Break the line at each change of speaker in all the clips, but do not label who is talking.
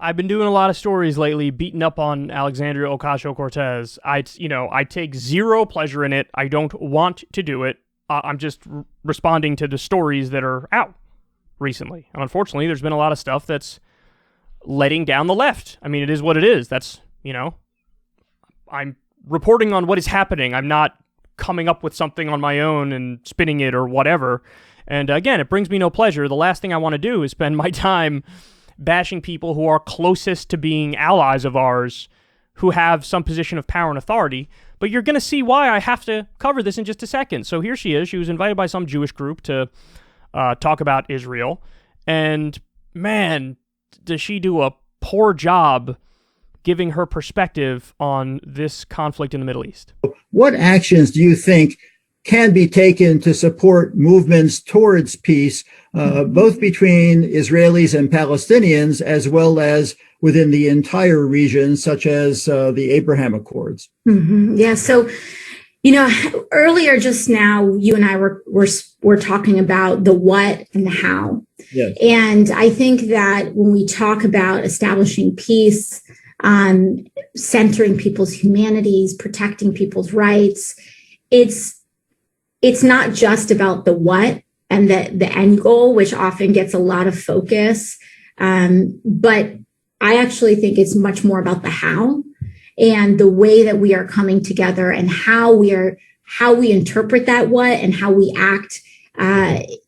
I've been doing a lot of stories lately, beating up on Alexandria Ocasio-Cortez. I take zero pleasure in it. I don't want to do it. I'm just responding to the stories that are out recently. And unfortunately, there's been a lot of stuff that's letting down the left. I mean, it is what it is. That's, I'm reporting on what is happening. I'm not coming up with something on my own and spinning it or whatever. And again, it brings me no pleasure. The last thing I want to do is spend my time bashing people who are closest to being allies of ours who have some position of power and authority. But you're going to see why I have to cover this in just a second. So here she is. She was invited by some Jewish group to talk about Israel. And man, does she do a poor job giving her perspective on this conflict in the Middle East.
What actions do you think can be taken to support movements towards peace, both between Israelis and Palestinians, as well as within the entire region, such as the Abraham Accords?
Mm-hmm. Yeah. So, earlier just now, you and I were talking about the what and the how.
Yes.
And I think that when we talk about establishing peace, centering people's humanities, protecting people's rights, it's not just about the what and the end goal, which often gets a lot of focus. But I actually think it's much more about the how and the way that we are coming together and how we interpret that what and how we act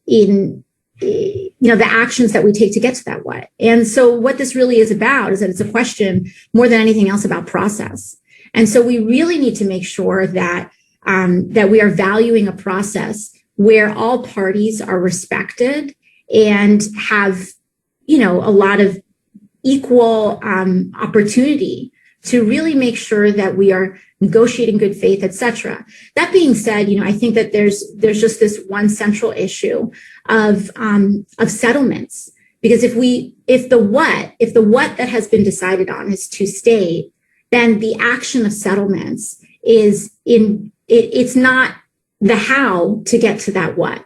in the actions that we take to get to that what. And so what this really is about is that it's a question more than anything else about process. And so we really need to make sure that we are valuing a process where all parties are respected and have, a lot of equal opportunity to really make sure that we are negotiating good faith, et cetera. That being said, I think that there's just this one central issue of settlements, because if the what that has been decided on is two state, then the action of settlements it's not the how to get to that what.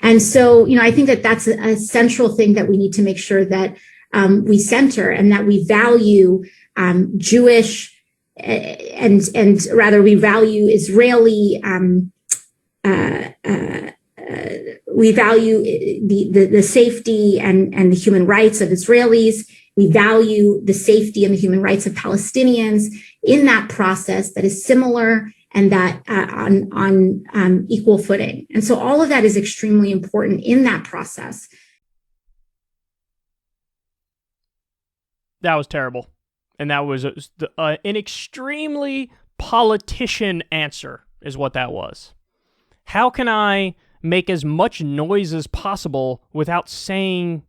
And so, I think that that's a central thing that we need to make sure that we center and that we value Jewish and rather we value Israeli. We value the safety and the human rights of Israelis. We value the safety and the human rights of Palestinians in that process that is similar and that on equal footing. And so all of that is extremely important in that process.
That was terrible. And that was an extremely politician answer is what that was. How can I make as much noise as possible without saying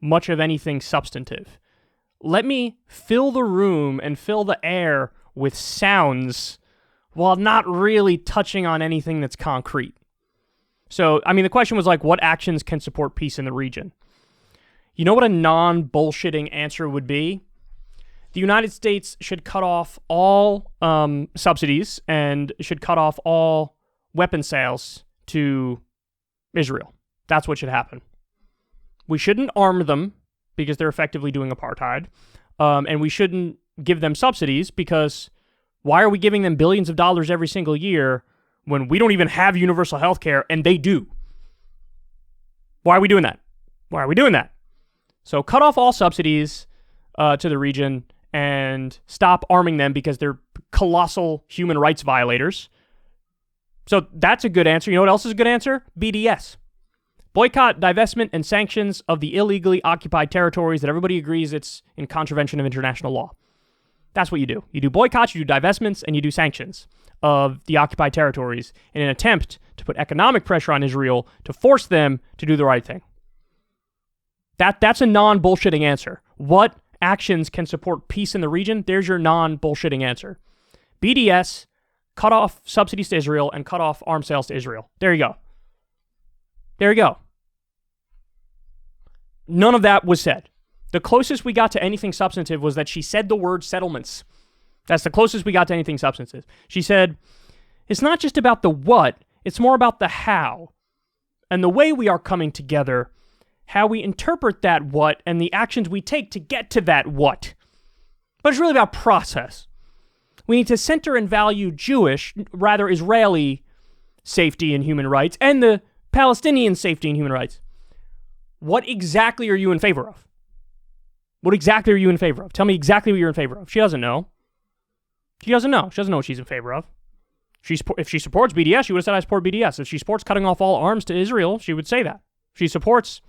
much of anything substantive? Let me fill the room and fill the air with sounds while not really touching on anything that's concrete. So, the question was what actions can support peace in the region? You know what a non-bullshitting answer would be? The United States should cut off all subsidies and should cut off all weapon sales to Israel. That's what should happen. We shouldn't arm them because they're effectively doing apartheid. And we shouldn't give them subsidies because why are we giving them billions of dollars every single year when we don't even have universal health care and they do? Why are we doing that? Why are we doing that? So cut off all subsidies to the region and stop arming them because they're colossal human rights violators. So that's a good answer. You know what else is a good answer? BDS. Boycott, divestment, and sanctions of the illegally occupied territories that everybody agrees it's in contravention of international law. That's what you do. You do boycotts, you do divestments, and you do sanctions of the occupied territories in an attempt to put economic pressure on Israel to force them to do the right thing. That's a non-bullshitting answer. What actions can support peace in the region? There's your non-bullshitting answer. BDS, cut off subsidies to Israel, and cut off arms sales to Israel. There you go. There you go. None of that was said. The closest we got to anything substantive was that she said the word settlements. That's the closest we got to anything substantive. She said, it's not just about the what, it's more about the how. And the way we are coming together how we interpret that what and the actions we take to get to that what. But it's really about process. We need to center and value Jewish, rather Israeli, safety and human rights, and the Palestinian safety and human rights. What exactly are you in favor of? What exactly are you in favor of? Tell me exactly what you're in favor of. She doesn't know. She doesn't know. She doesn't know what she's in favor of. If she supports BDS, she would have said, I support BDS. If she supports cutting off all arms to Israel, she would say that. If she supports,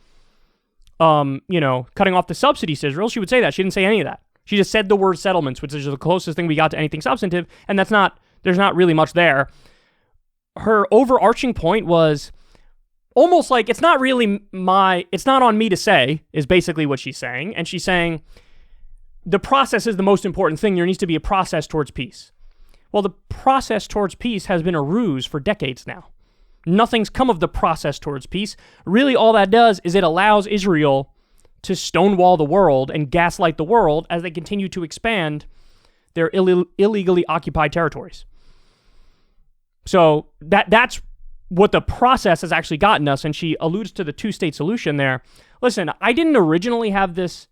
cutting off the subsidies to Israel, she would say that. She didn't say any of that. She just said the word settlements, which is the closest thing we got to anything substantive, and there's not really much there. Her overarching point was almost like it's not on me to say, is basically what she's saying. And she's saying the process is the most important thing. There needs to be a process towards peace. Well, the process towards peace has been a ruse for decades now. Nothing's come of the process towards peace. Really, all that does is it allows Israel to stonewall the world and gaslight the world as they continue to expand their illegally occupied territories. So that's what the process has actually gotten us, and she alludes to the two-state solution there. Listen, I didn't originally have this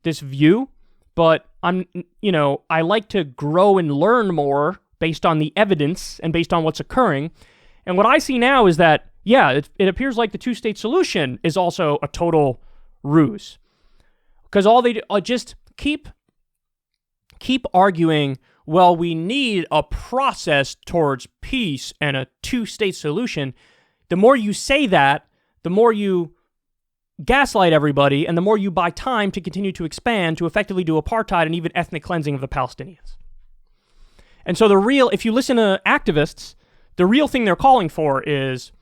view, but I like to grow and learn more based on the evidence and based on what's occurring. And what I see now is that, it appears like the two-state solution is also a total ruse. Because all they do, just keep arguing, well, we need a process towards peace and a two-state solution. The more you say that, the more you gaslight everybody, and the more you buy time to continue to expand to effectively do apartheid and even ethnic cleansing of the Palestinians. And so if you listen to activists, the real thing they're calling for is,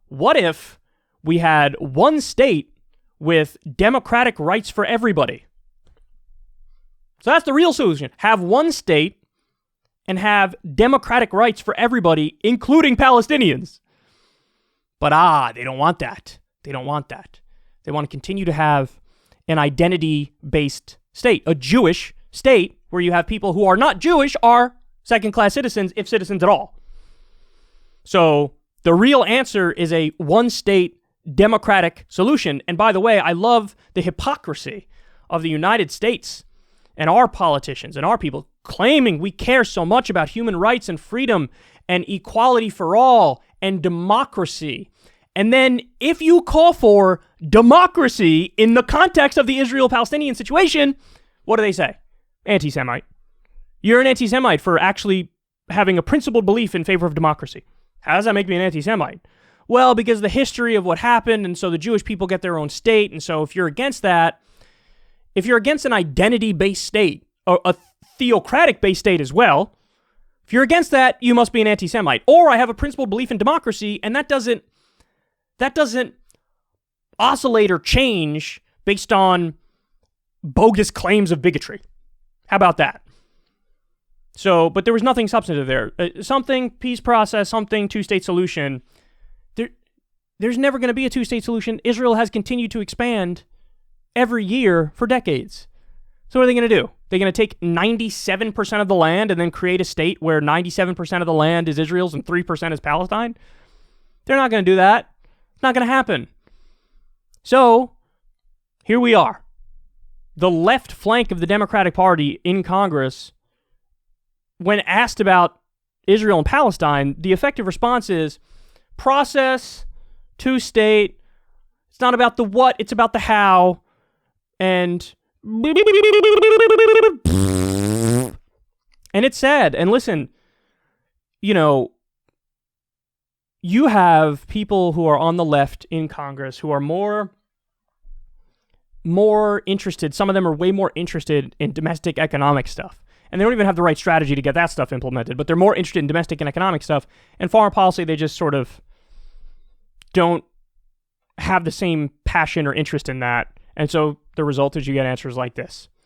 what if we had one state with democratic rights for everybody? So that's the real solution. Have one state and have democratic rights for everybody, including Palestinians. But they don't want that. They don't want that. They want to continue to have an identity-based state, a Jewish state where you have people who are not Jewish are second-class citizens, if citizens at all. So the real answer is a one-state democratic solution. And by the way, I love the hypocrisy of the United States and our politicians and our people claiming we care so much about human rights and freedom and equality for all and democracy. And then if you call for democracy in the context of the Israel-Palestinian situation, what do they say? Anti-Semite. You're an anti-Semite for actually having a principled belief in favor of democracy. How does that make me an anti-Semite? Well, because the history of what happened, and so the Jewish people get their own state, and so if you're against that, if you're against an identity-based state, or a theocratic-based state as well, if you're against that, you must be an anti-Semite. Or I have a principled belief in democracy, and that doesn't oscillate or change based on bogus claims of bigotry. How about that? So, but there was nothing substantive there. Something peace process, something two-state solution. There's never going to be a two-state solution. Israel has continued to expand every year for decades. So what are they going to do? They're going to take 97% of the land and then create a state where 97% of the land is Israel's and 3% is Palestine? They're not going to do that. It's not going to happen. So, here we are. The left flank of the Democratic Party in Congress, when asked about Israel and Palestine, the effective response is process, two-state. It's not about the what, it's about the how. And it's sad. And listen, you have people who are on the left in Congress who are more interested. Some of them are way more interested in domestic economic stuff. And they don't even have the right strategy to get that stuff implemented, but they're more interested in domestic and economic stuff. And foreign policy, they just sort of don't have the same passion or interest in that. And so the result is you get answers like this.